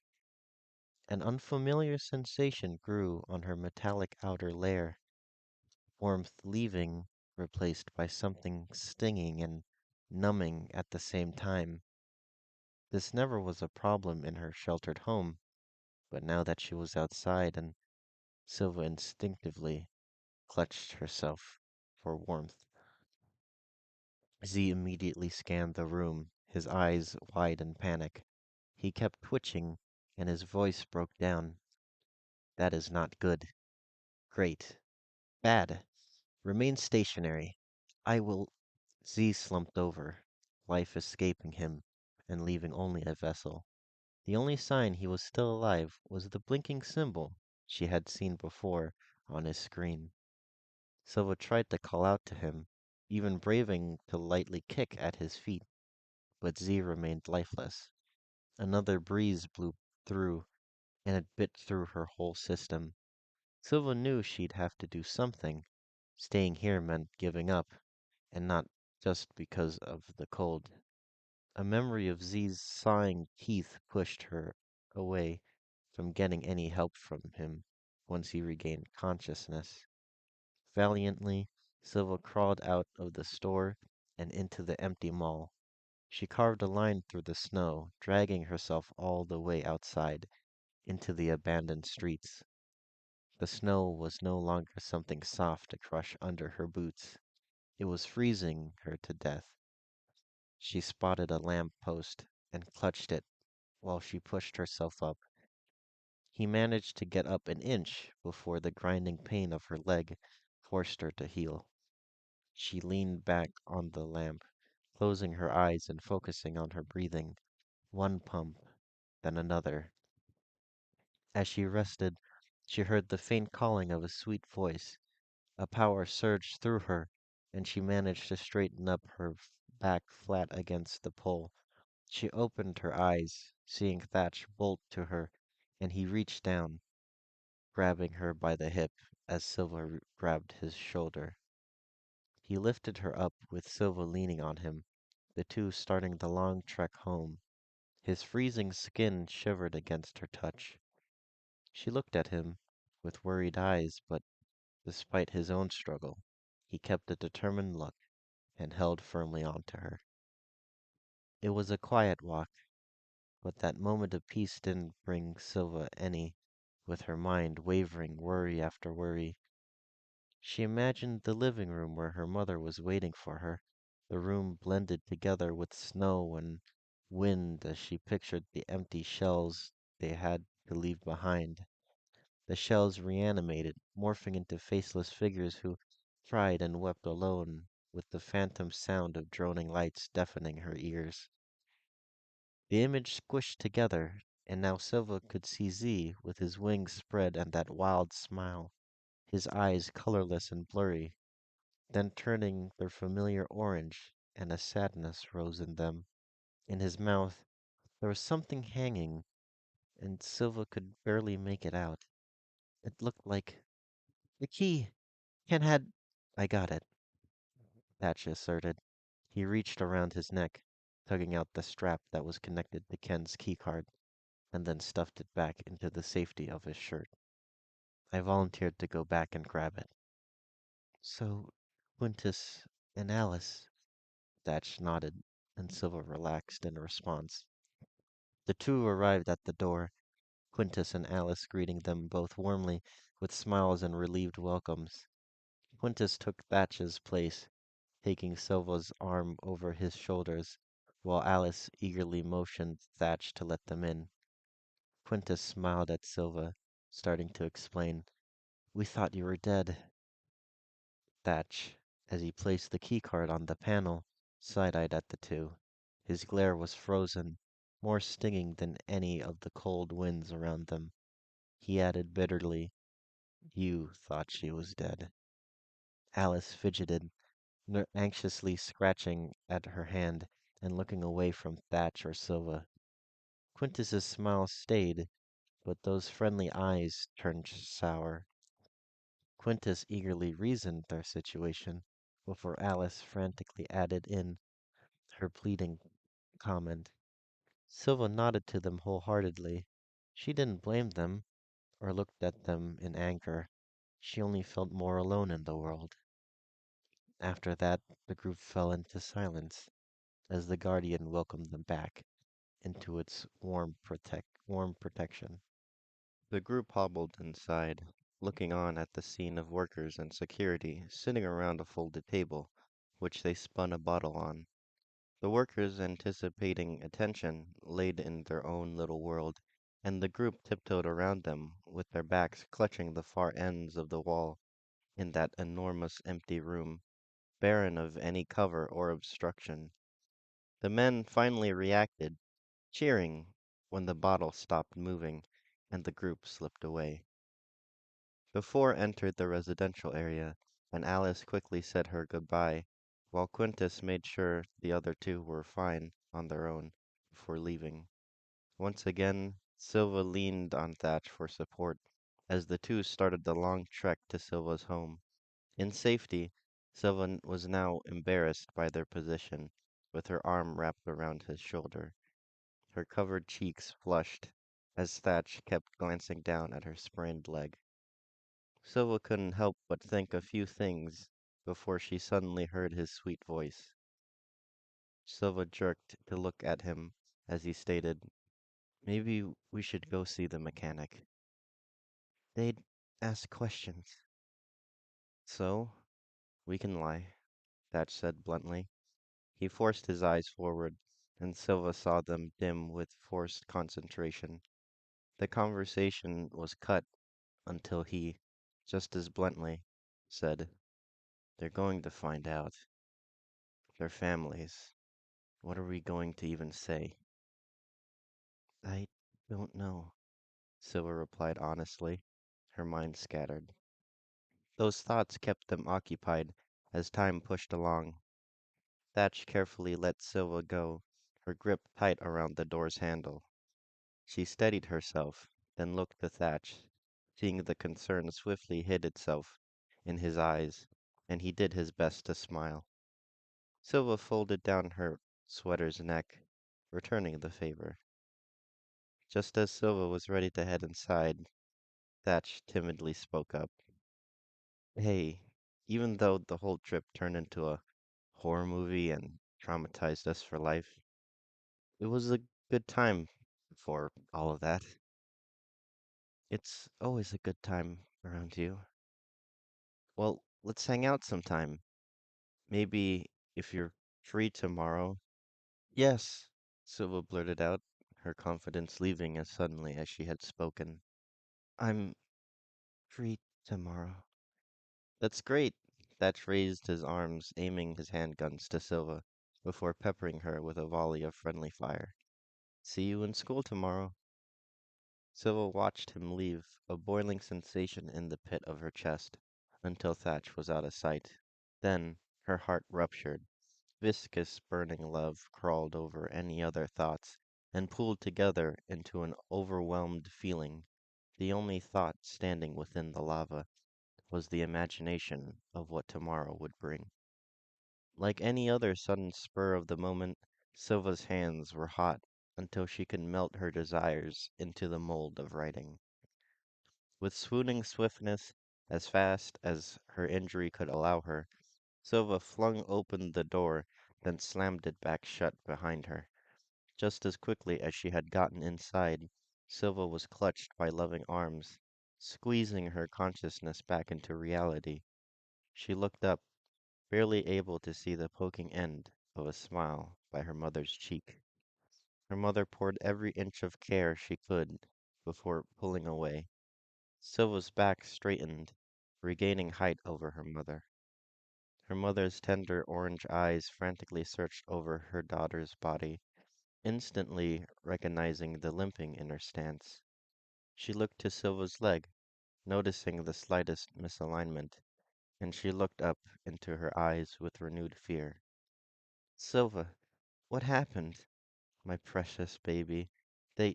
An unfamiliar sensation grew on her metallic outer layer, warmth leaving, replaced by something stinging and numbing at the same time. This never was a problem in her sheltered home, but now that she was outside and Silva instinctively clutched herself for warmth. Z immediately scanned the room, his eyes wide in panic. He kept twitching, and his voice broke down. That is not good. Great. Bad. Remain stationary. I will. Z slumped over, life escaping him and leaving only a vessel. The only sign he was still alive was the blinking symbol she had seen before on his screen. Silva tried to call out to him, even braving to lightly kick at his feet, but Z remained lifeless. Another breeze blew through, and it bit through her whole system. Silva knew she'd have to do something. Staying here meant giving up, and not just because of the cold. A memory of Z's sawing teeth pushed her away from getting any help from him once he regained consciousness. Valiantly, Silva crawled out of the store and into the empty mall. She carved a line through the snow, dragging herself all the way outside into the abandoned streets. The snow was no longer something soft to crush under her boots. It was freezing her to death. She spotted a lamp post and clutched it while she pushed herself up. He managed to get up an inch before the grinding pain of her leg forced her to heel. She leaned back on the lamp, closing her eyes and focusing on her breathing, one pump, then another. As she rested, she heard the faint calling of a sweet voice. A power surged through her, and she managed to straighten up her back flat against the pole. She opened her eyes, seeing Thatch bolt to her, and he reached down, grabbing her by the hip as Silva grabbed his shoulder. He lifted her up with Silva leaning on him, the two starting the long trek home. His freezing skin shivered against her touch. She looked at him with worried eyes, but despite his own struggle, he kept a determined look and held firmly on to her. It was a quiet walk, but that moment of peace didn't bring Silva any, with her mind wavering worry after worry. She imagined the living room where her mother was waiting for her, the room blended together with snow and wind as she pictured the empty shells they had to leave behind. The shells reanimated, morphing into faceless figures who cried and wept alone, with the phantom sound of droning lights deafening her ears. The image squished together, and now Silva could see Z with his wings spread and that wild smile, his eyes colorless and blurry, then turning their familiar orange, and a sadness rose in them. In his mouth there was something hanging, and Silva could barely make it out. It looked like the key. Ken had. I got it, Patch asserted. He reached around his neck, tugging out the strap that was connected to Ken's keycard, and then stuffed it back into the safety of his shirt. I volunteered to go back and grab it. So, Quintus and Alice, Thatch nodded, and Silva relaxed in response. The two arrived at the door, Quintus and Alice greeting them both warmly with smiles and relieved welcomes. Quintus took Thatch's place, taking Silva's arm over his shoulders, while Alice eagerly motioned Thatch to let them in. Quintus smiled at Silva, starting to explain. We thought you were dead. Thatch, as he placed the keycard on the panel, side-eyed at the two. His glare was frozen, more stinging than any of the cold winds around them. He added bitterly, You thought she was dead. Alice fidgeted, anxiously scratching at her hand and looking away from Thatch or Silva. Quintus's smile stayed, but those friendly eyes turned sour. Quintus eagerly reasoned their situation. before Alice frantically added in her pleading comment. Silva nodded to them wholeheartedly. She didn't blame them or looked at them in anger. She only felt more alone in the world. After that, the group fell into silence as the Guardian welcomed them back into its warm protection. The group hobbled inside, looking on at the scene of workers and security sitting around a folded table, which they spun a bottle on. The workers, anticipating attention, laid in their own little world, and the group tiptoed around them, with their backs clutching the far ends of the wall in that enormous empty room, barren of any cover or obstruction. The men finally reacted, cheering when the bottle stopped moving and the group slipped away. The four entered the residential area, and Alice quickly said her goodbye, while Quintus made sure the other two were fine on their own before leaving. Once again, Silva leaned on Thatch for support as the two started the long trek to Silva's home. In safety, Silva was now embarrassed by their position, with her arm wrapped around his shoulder. Her covered cheeks flushed as Thatch kept glancing down at her sprained leg. Silva couldn't help but think a few things before she suddenly heard his sweet voice. Silva jerked to look at him as he stated, "Maybe we should go see the mechanic." "They'd ask questions." "So, we can lie," Thatch said bluntly. He forced his eyes forward, and Silva saw them dim with forced concentration. The conversation was cut until he, just as bluntly, said, "They're going to find out. Their families. What are we going to even say?" "I don't know," Silva replied honestly, her mind scattered. Those thoughts kept them occupied as time pushed along. Thatch carefully let Silva go, her grip tight around the door's handle. She steadied herself, then looked to Thatch, seeing the concern swiftly hid itself in his eyes, and he did his best to smile. Silva folded down her sweater's neck, returning the favor. Just as Silva was ready to head inside, Thatch timidly spoke up. "Hey, even though the whole trip turned into a horror movie and traumatized us for life, it was a good time for all of that. It's always a good time around you. Well, let's hang out sometime. Maybe if you're free tomorrow." "Yes," Silva blurted out, her confidence leaving as suddenly as she had spoken. "I'm free tomorrow." "That's great." Thatch raised his arms, aiming his handguns to Silva, before peppering her with a volley of friendly fire. "See you in school tomorrow." Silva watched him leave, a boiling sensation in the pit of her chest, until Thatch was out of sight. Then her heart ruptured. Viscous, burning love crawled over any other thoughts and pooled together into an overwhelmed feeling. The only thought standing within the lava was the imagination of what tomorrow would bring. Like any other sudden spur of the moment, Silva's hands were hot until she could melt her desires into the mold of writing. With swooning swiftness, as fast as her injury could allow her, Silva flung open the door, then slammed it back shut behind her. Just as quickly as she had gotten inside, Silva was clutched by loving arms, squeezing her consciousness back into reality. She looked up, barely able to see the poking end of a smile by her mother's cheek. Her mother poured every inch of care she could before pulling away. Silva's back straightened, regaining height over her mother. Her mother's tender orange eyes frantically searched over her daughter's body, instantly recognizing the limping in her stance. She looked to Silva's leg, noticing the slightest misalignment, and she looked up into her eyes with renewed fear. "Silva, what happened? My precious baby. They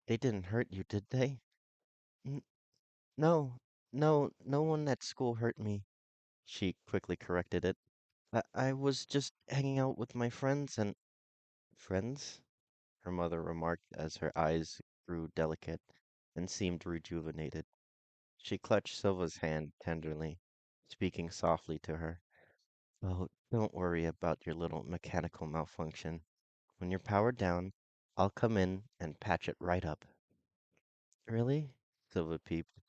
they didn't hurt you, did they?" "N no, no one at school hurt me," she quickly corrected it. I was just hanging out with my friends and friends, her mother remarked as her eyes grew delicate and seemed rejuvenated. She clutched Silva's hand tenderly, speaking softly to her. Oh, don't worry about your little mechanical malfunction. When you're powered down, I'll come in and patch it right up. Really? Silva peeped.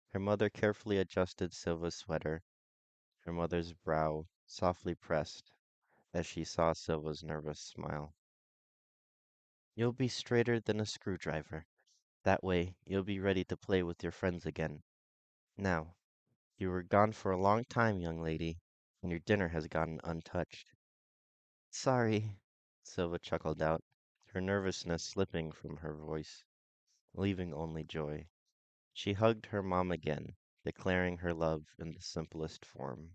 Her mother carefully adjusted Silva's sweater, her mother's brow softly pressed as she saw Silva's nervous smile. You'll be straighter than a screwdriver. That way, you'll be ready to play with your friends again. Now, you were gone for a long time, young lady, and your dinner has gotten untouched. Sorry, Silva chuckled out, her nervousness slipping from her voice, leaving only joy. She hugged her mom again, declaring her love in the simplest form.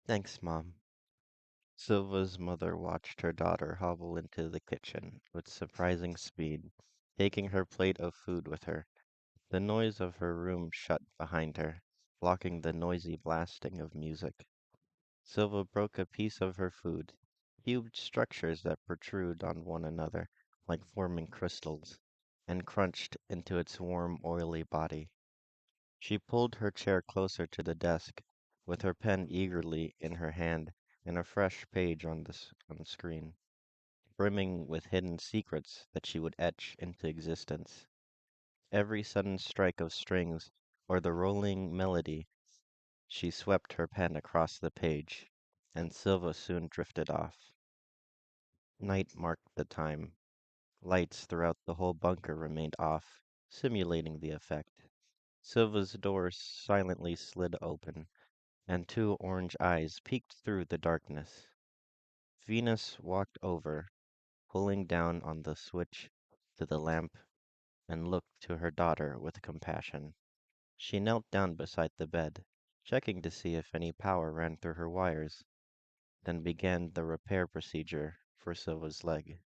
Thanks, Mom. Silva's mother watched her daughter hobble into the kitchen with surprising speed, taking her plate of food with her. The noise of her room shut behind her, blocking the noisy blasting of music. Silva broke a piece of her food, cubed structures that protrude on one another like forming crystals, and crunched into its warm, oily body. She pulled her chair closer to the desk, with her pen eagerly in her hand and a fresh page on the screen, brimming with hidden secrets that she would etch into existence. Every sudden strike of strings or the rolling melody, she swept her pen across the page, and Silva soon drifted off. Night marked the time. Lights throughout the whole bunker remained off, simulating the effect. Silva's door silently slid open, and two orange eyes peeked through the darkness. Venus walked over, pulling down on the switch to the lamp, and looked to her daughter with compassion. She knelt down beside the bed, checking to see if any power ran through her wires, then began the repair procedure for Silva's leg.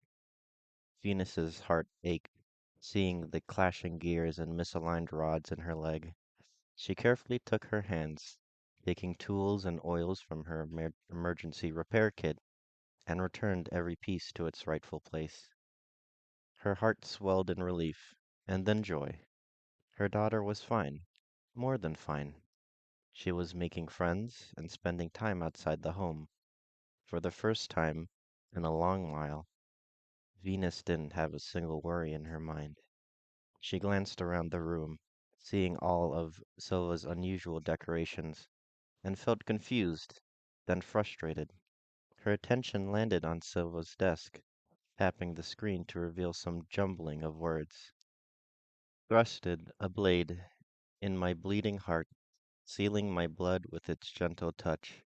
Venus's heart ached, seeing the clashing gears and misaligned rods in her leg. She carefully took her hands, taking tools and oils from her emergency repair kit, and returned every piece to its rightful place. Her heart swelled in relief, and then joy. Her daughter was fine, more than fine. She was making friends and spending time outside the home. For the first time in a long while, Venus didn't have a single worry in her mind. She glanced around the room, seeing all of Silva's unusual decorations, and felt confused, then frustrated. Her attention landed on Silva's desk, tapping the screen to reveal some jumbling of words. Thrusted a blade in my bleeding heart, sealing my blood with its gentle touch.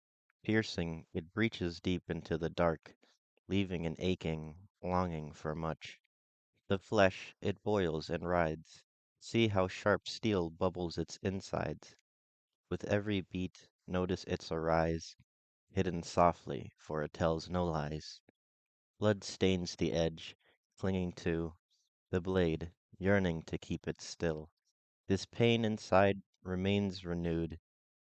Piercing, it breaches deep into the dark, leaving an aching longing for much. The flesh, it boils and rides. See how sharp steel bubbles its insides. With every beat, notice its arise, hidden softly, for it tells no lies. Blood stains the edge, clinging to the blade, yearning to keep it still. This pain inside remains renewed,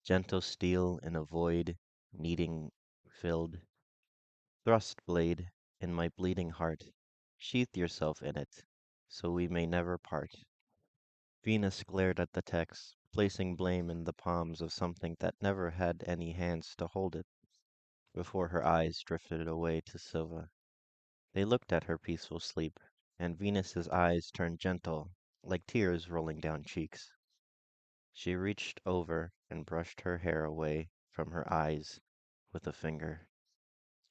gentle steel in a void, needing filled. Thrust, blade, in my bleeding heart. Sheath yourself in it, so we may never part. Venus glared at the text, placing blame in the palms of something that never had any hands to hold it, before her eyes drifted away to Silva. They looked at her peaceful sleep, and Venus's eyes turned gentle, like tears rolling down cheeks. She reached over and brushed her hair away from her eyes with a finger.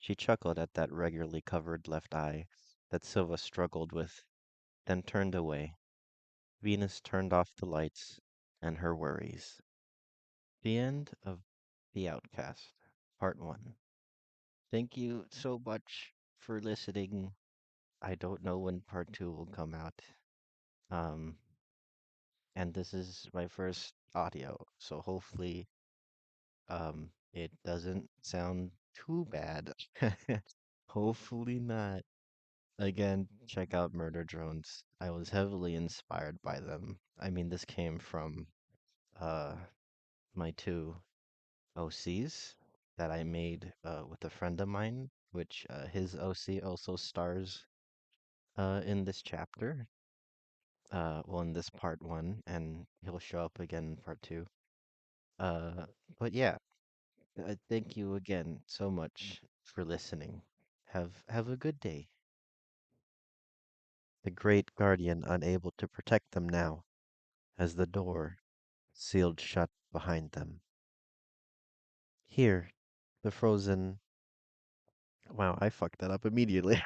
She chuckled at that regularly covered left eye that Silva struggled with, then turned away. Venus turned off the lights and her worries. The end of The Outcast, Part 1. Thank you so much for listening. I don't know when Part 2 will come out. Um, and this is my first audio, so hopefully it doesn't sound too bad. Hopefully not. Again, check out Murder Drones. I was heavily inspired by them. I mean, this came from uh my two OCs. that I made with a friend of mine, which his OC also stars in this chapter. Well, in this part one, and he'll show up again in part two. Uh, but yeah, thank you again so much for listening. Have a good day. The great guardian unable to protect them now, as the door sealed shut behind them. Here, the frozen. Wow, I fucked that up immediately.